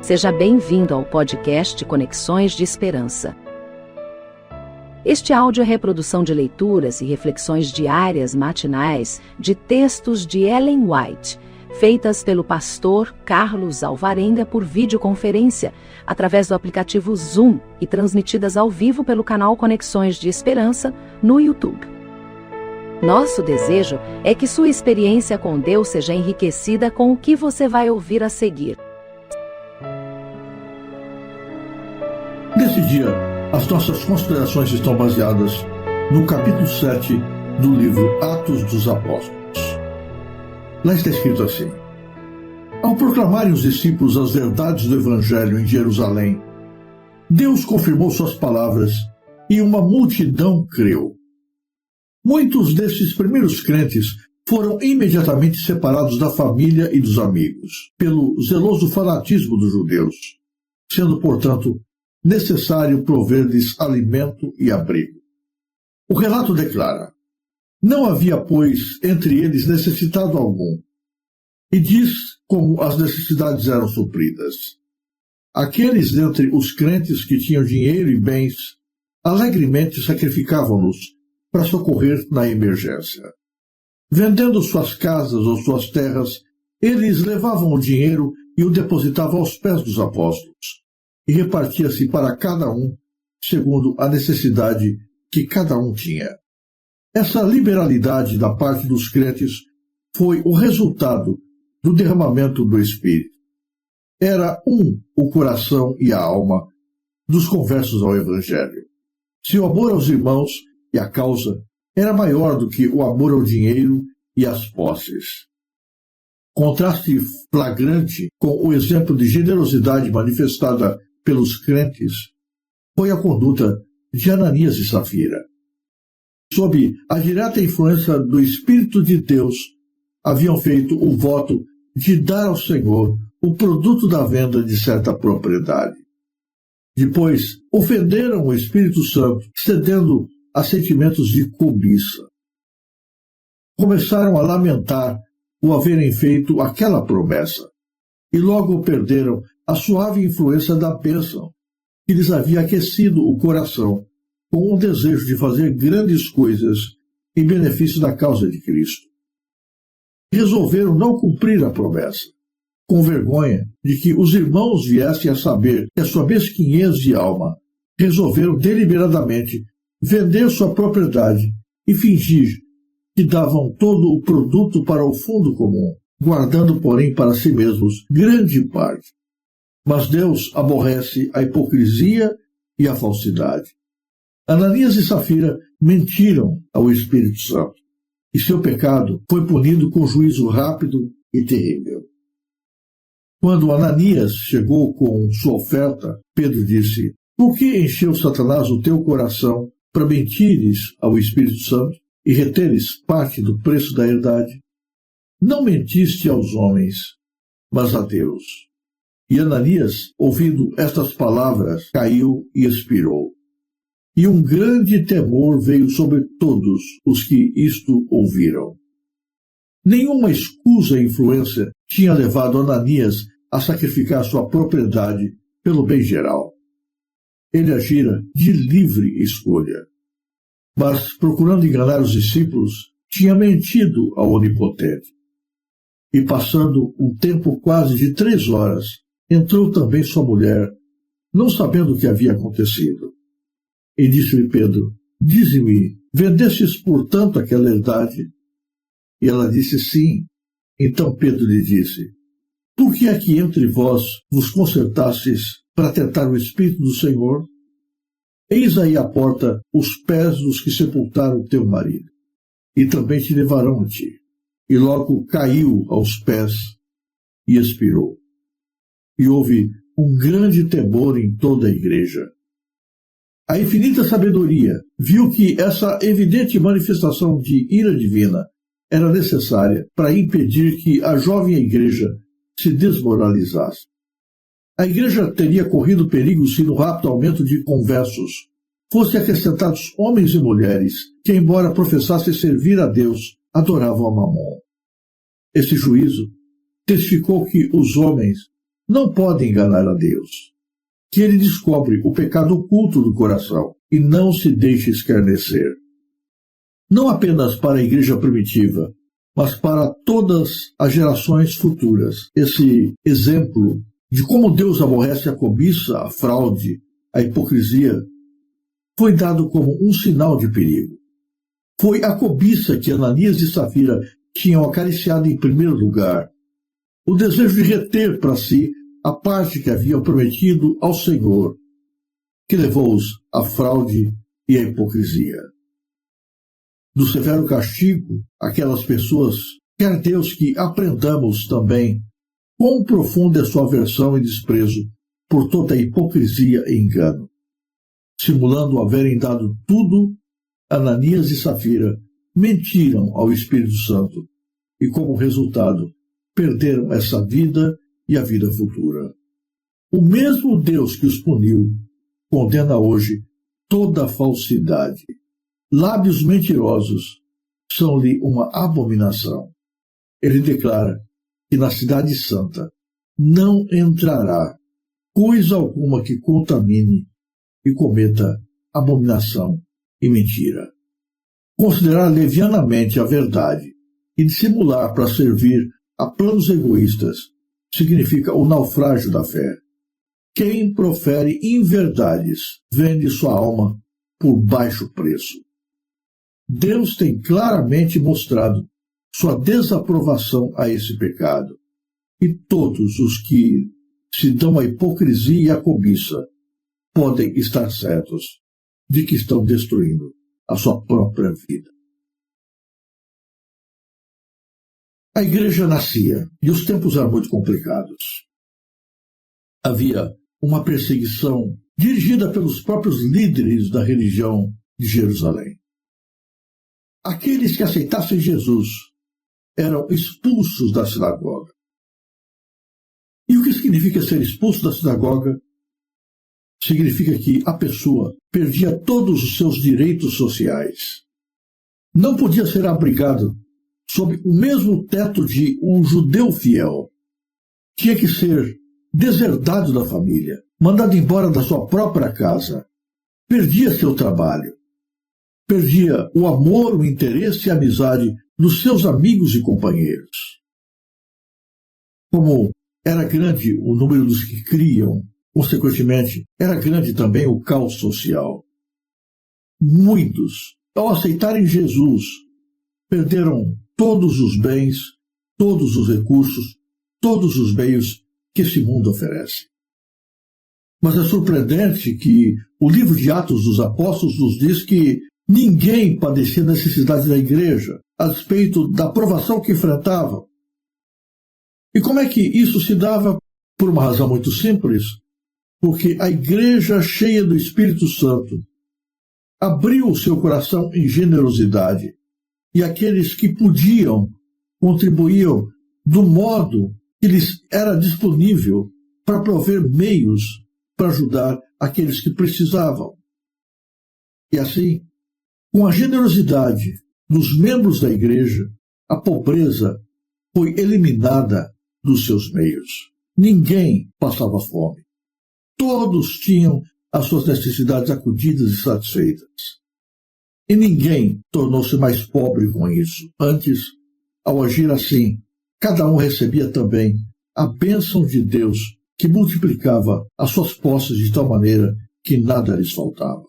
Seja bem-vindo ao podcast Conexões de Esperança. Este áudio é reprodução de leituras e reflexões diárias matinais de textos de Ellen White, feitas pelo pastor Carlos Alvarenga por videoconferência, através do aplicativo Zoom e transmitidas ao vivo pelo canal Conexões de Esperança no YouTube. Nosso desejo é que sua experiência com Deus seja enriquecida com o que você vai ouvir a seguir. Nesse dia, as nossas considerações estão baseadas no capítulo 7 do livro Atos dos Apóstolos. Lá está escrito assim: ao proclamarem os discípulos as verdades do Evangelho em Jerusalém, Deus confirmou suas palavras e uma multidão creu. Muitos desses primeiros crentes foram imediatamente separados da família e dos amigos, pelo zeloso fanatismo dos judeus, sendo, portanto, necessário prover-lhes alimento e abrigo. O relato declara: não havia, pois, entre eles necessitado algum, e diz como as necessidades eram supridas. Aqueles dentre os crentes que tinham dinheiro e bens, alegremente sacrificavam-nos para socorrer na emergência. Vendendo suas casas ou suas terras, eles levavam o dinheiro e o depositavam aos pés dos apóstolos, e repartia-se para cada um, segundo a necessidade que cada um tinha. Essa liberalidade da parte dos crentes foi o resultado do derramamento do Espírito. Era o coração e a alma dos conversos ao Evangelho. Seu amor aos irmãos e à causa era maior do que o amor ao dinheiro e às posses. Contraste flagrante com o exemplo de generosidade manifestada pelos crentes foi a conduta de Ananias e Safira. Sob a direta influência do Espírito de Deus, haviam feito o voto de dar ao Senhor o produto da venda de certa propriedade. Depois, ofenderam o Espírito Santo, cedendo a sentimentos de cobiça. Começaram a lamentar o haverem feito aquela promessa, e logo perderam a suave influência da bênção, que lhes havia aquecido o coração com o desejo de fazer grandes coisas em benefício da causa de Cristo. Resolveram não cumprir a promessa, com vergonha de que os irmãos viessem a saber que a sua mesquinhez de alma, resolveram deliberadamente vender sua propriedade e fingir que davam todo o produto para o fundo comum, guardando, porém, para si mesmos grande parte. Mas Deus aborrece a hipocrisia e a falsidade. Ananias e Safira mentiram ao Espírito Santo, e seu pecado foi punido com juízo rápido e terrível. Quando Ananias chegou com sua oferta, Pedro disse: por que encheu Satanás o teu coração para mentires ao Espírito Santo e reteres parte do preço da herdade? Não mentiste aos homens, mas a Deus. E Ananias, ouvindo estas palavras, caiu e expirou. E um grande temor veio sobre todos os que isto ouviram. Nenhuma escusa e influência tinha levado Ananias a sacrificar sua propriedade pelo bem geral. Ele agira de livre escolha. Mas, procurando enganar os discípulos, tinha mentido ao Onipotente. E passando um tempo quase de 3 horas, entrou também sua mulher, não sabendo o que havia acontecido. E disse-lhe Pedro: dize-me, vendestes portanto aquela herdade? E ela disse: sim. Então Pedro lhe disse: por que é que entre vós vos concertastes para tentar o Espírito do Senhor? Eis aí à porta os pés dos que sepultaram teu marido, e também te levarão a ti. E logo caiu aos pés e expirou. E houve um grande temor em toda a igreja. A infinita sabedoria viu que essa evidente manifestação de ira divina era necessária para impedir que a jovem igreja se desmoralizasse. A igreja teria corrido perigo se no rápido aumento de conversos fossem acrescentados homens e mulheres que, embora professassem servir a Deus, adoravam a Mamon. Esse juízo testificou que os homens não podem enganar a Deus, que Ele descobre o pecado oculto do coração e não se deixa escarnecer. Não apenas para a igreja primitiva, mas para todas as gerações futuras. Esse exemplo de como Deus aborrece a cobiça, a fraude, a hipocrisia, foi dado como um sinal de perigo. Foi a cobiça que Ananias e Safira tinham acariciado em primeiro lugar, o desejo de reter para si a parte que haviam prometido ao Senhor, que levou-os à fraude e à hipocrisia. Do severo castigo, aquelas pessoas, quer Deus que aprendamos também quão profunda é sua aversão e desprezo por toda a hipocrisia e engano. Simulando haverem dado tudo, Ananias e Safira mentiram ao Espírito Santo e, como resultado, perderam essa vida e a vida futura. O mesmo Deus que os puniu condena hoje toda a falsidade. Lábios mentirosos são-lhe uma abominação. Ele declara que na cidade santa não entrará coisa alguma que contamine e cometa abominação e mentira. Considerar levianamente a verdade e dissimular para servir a planos egoístas significa o naufrágio da fé. Quem profere inverdades vende sua alma por baixo preço. Deus tem claramente mostrado sua desaprovação a esse pecado, e todos os que se dão à hipocrisia e à cobiça podem estar certos de que estão destruindo a sua própria vida. A igreja nascia e os tempos eram muito complicados. Havia uma perseguição dirigida pelos próprios líderes da religião de Jerusalém. Aqueles que aceitassem Jesus eram expulsos da sinagoga. E o que significa ser expulso da sinagoga? Significa que a pessoa perdia todos os seus direitos sociais. Não podia ser abrigado sob o mesmo teto de um judeu fiel. Tinha que ser deserdado da família, mandado embora da sua própria casa. Perdia seu trabalho. Perdia o amor, o interesse e a amizade dos seus amigos e companheiros. Como era grande o número dos que criam, consequentemente, era grande também o caos social. Muitos, ao aceitarem Jesus, perderam todos os bens, todos os recursos, todos os meios que esse mundo oferece. Mas é surpreendente que o livro de Atos dos Apóstolos nos diz que ninguém padecia necessidade da igreja, a despeito da provação que enfrentavam. E como é que isso se dava? Por uma razão muito simples, porque a igreja cheia do Espírito Santo abriu o seu coração em generosidade, e aqueles que podiam contribuíam do modo que lhes era disponível para prover meios para ajudar aqueles que precisavam. E assim, com a generosidade dos membros da igreja, a pobreza foi eliminada dos seus meios. Ninguém passava fome. Todos tinham as suas necessidades acudidas e satisfeitas. E ninguém tornou-se mais pobre com isso. Antes, ao agir assim, cada um recebia também a bênção de Deus, que multiplicava as suas posses de tal maneira que nada lhes faltava.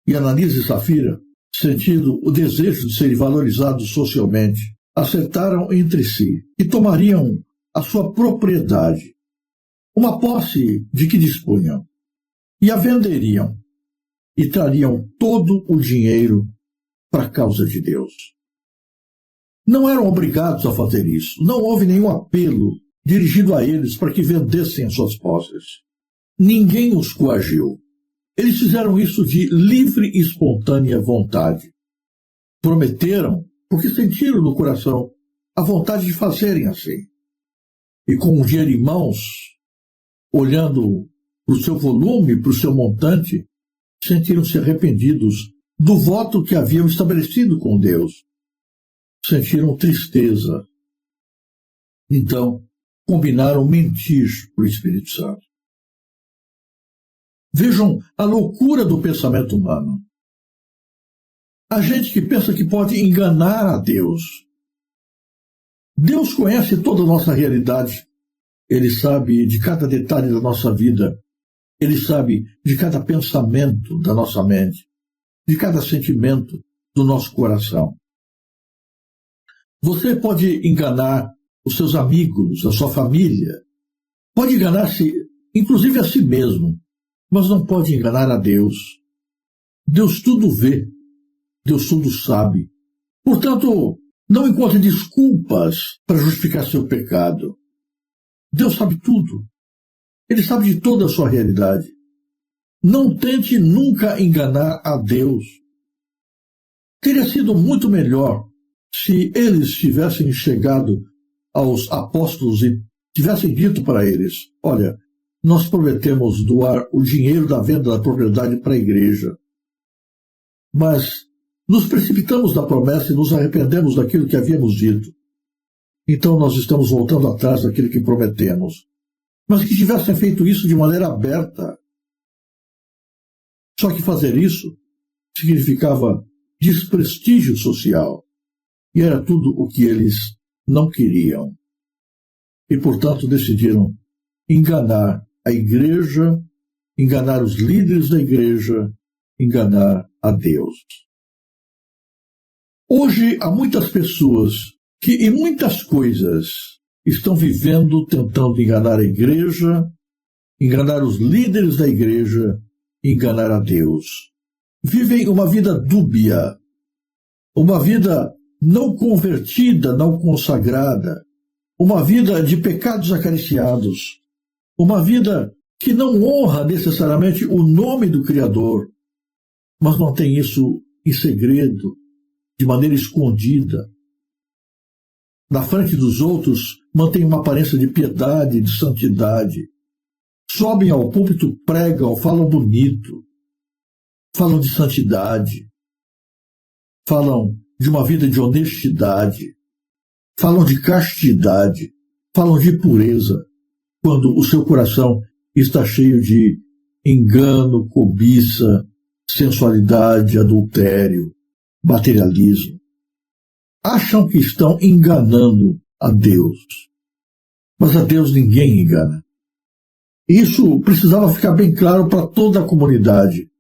E Ananias e Safira, sentindo o desejo de serem valorizados socialmente, acertaram entre si e tomariam a sua propriedade, uma posse de que dispunham, e a venderiam, e trariam todo o dinheiro para a causa de Deus. Não eram obrigados a fazer isso. Não houve nenhum apelo dirigido a eles para que vendessem as suas posses. Ninguém os coagiu. Eles fizeram isso de livre e espontânea vontade. Prometeram porque sentiram no coração a vontade de fazerem assim. E com o dinheiro em mãos, olhando para o seu volume, para o seu montante, sentiram-se arrependidos do voto que haviam estabelecido com Deus. Sentiram tristeza. Então, combinaram mentir para o Espírito Santo. Vejam a loucura do pensamento humano. A gente que pensa que pode enganar a Deus. Deus conhece toda a nossa realidade. Ele sabe de cada detalhe da nossa vida. Ele sabe de cada pensamento da nossa mente, de cada sentimento do nosso coração. Você pode enganar os seus amigos, a sua família. Pode enganar-se, inclusive a si mesmo, mas não pode enganar a Deus. Deus tudo vê. Deus tudo sabe. Portanto, não encontre desculpas para justificar seu pecado. Deus sabe tudo. Ele sabe de toda a sua realidade. Não tente nunca enganar a Deus. Teria sido muito melhor se eles tivessem chegado aos apóstolos e tivessem dito para eles: olha, nós prometemos doar o dinheiro da venda da propriedade para a igreja, mas nos precipitamos da promessa e nos arrependemos daquilo que havíamos dito. Então nós estamos voltando atrás daquilo que prometemos. Mas que tivessem feito isso de maneira aberta. Só que fazer isso significava desprestígio social. E era tudo o que eles não queriam. E, portanto, decidiram enganar a igreja, enganar os líderes da igreja, enganar a Deus. Hoje há muitas pessoas que em muitas coisas estão vivendo tentando enganar a igreja, enganar os líderes da igreja, enganar a Deus. Vivem uma vida dúbia, uma vida não convertida, não consagrada, uma vida de pecados acariciados, uma vida que não honra necessariamente o nome do Criador, mas mantém isso em segredo, de maneira escondida. Na frente dos outros, mantém uma aparência de piedade, de santidade. Sobem ao púlpito, pregam, falam bonito, falam de santidade, falam de uma vida de honestidade, falam de castidade, falam de pureza, quando o seu coração está cheio de engano, cobiça, sensualidade, adultério, materialismo. Acham que estão enganando a Deus, mas a Deus ninguém engana. Isso precisava ficar bem claro para toda a comunidade.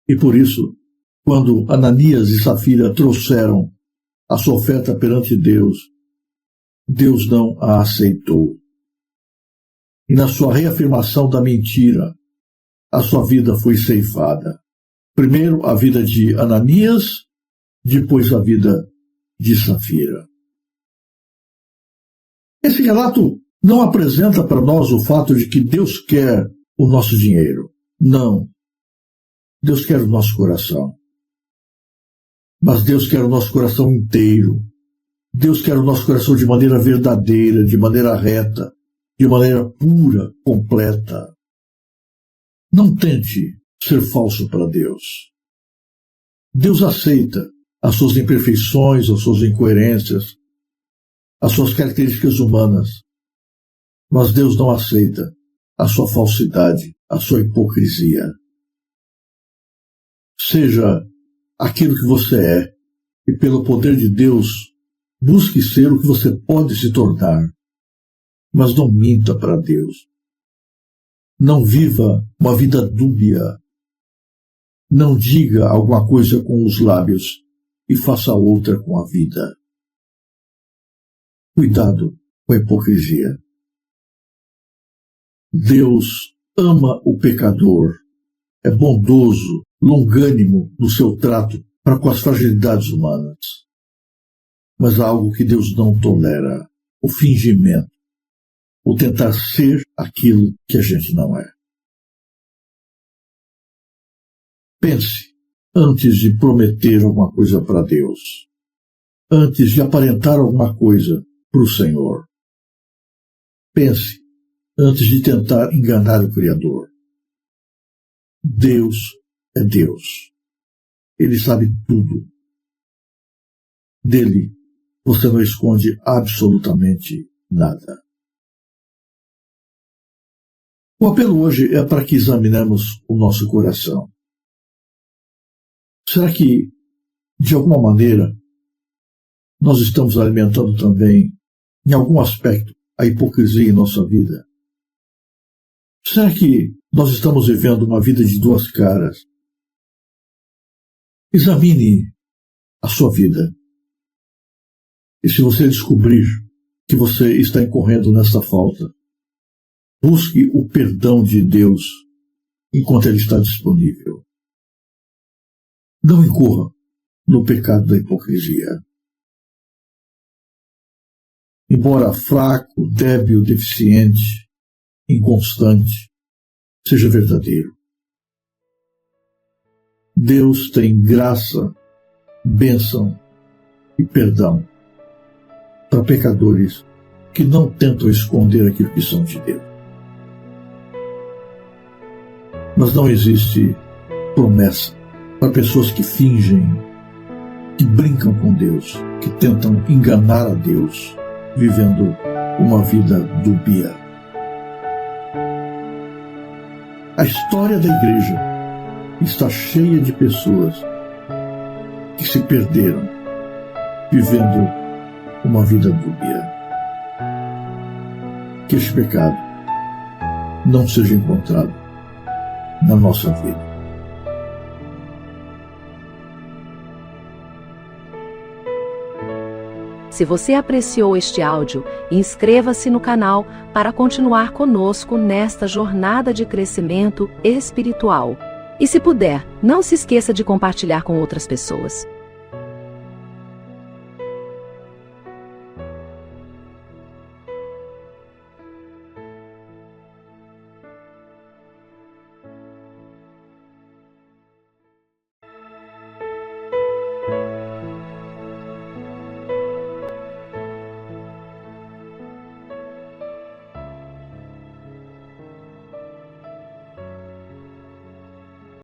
E por isso, quando Ananias e Safira trouxeram a sua oferta perante Deus, Deus não a aceitou. E na sua reafirmação da mentira, a sua vida foi ceifada. Primeiro a vida de Ananias, depois a vida de Safira. Esse relato não apresenta para nós o fato de que Deus quer o nosso dinheiro. Não. Deus quer o nosso coração. Mas Deus quer o nosso coração inteiro. Deus quer o nosso coração de maneira verdadeira, de maneira reta, de maneira pura, completa. Não tente ser falso para Deus. Deus aceita as suas imperfeições, as suas incoerências, as suas características humanas. Mas Deus não aceita a sua falsidade, a sua hipocrisia. Seja aquilo que você é, e pelo poder de Deus, busque ser o que você pode se tornar. Mas não minta para Deus. Não viva uma vida dúbia. Não diga alguma coisa com os lábios e faça outra com a vida. Cuidado com a hipocrisia. Deus ama o pecador, é bondoso, longânimo no seu trato para com as fragilidades humanas. Mas há algo que Deus não tolera: o fingimento, o tentar ser aquilo que a gente não é. Pense antes de prometer alguma coisa para Deus, antes de aparentar alguma coisa para o Senhor. Pense antes de tentar enganar o Criador. Deus é Deus. Ele sabe tudo. Dele você não esconde absolutamente nada. O apelo hoje é para que examinemos o nosso coração. Será que, de alguma maneira, nós estamos alimentando também, em algum aspecto, a hipocrisia em nossa vida? Será que nós estamos vivendo uma vida de duas caras? Examine a sua vida. E se você descobrir que você está incorrendo nessa falta, busque o perdão de Deus enquanto ele está disponível. Não incorra no pecado da hipocrisia. Embora fraco, débil, deficiente, inconstante, seja verdadeiro. Deus tem graça, bênção e perdão para pecadores que não tentam esconder aquilo que são de Deus. Mas não existe promessa para pessoas que fingem, que brincam com Deus, que tentam enganar a Deus, vivendo uma vida dúbia. A história da igreja está cheia de pessoas que se perderam, vivendo uma vida dúbia. Que este pecado não seja encontrado na nossa vida. Se você apreciou este áudio, inscreva-se no canal para continuar conosco nesta jornada de crescimento espiritual. E se puder, não se esqueça de compartilhar com outras pessoas.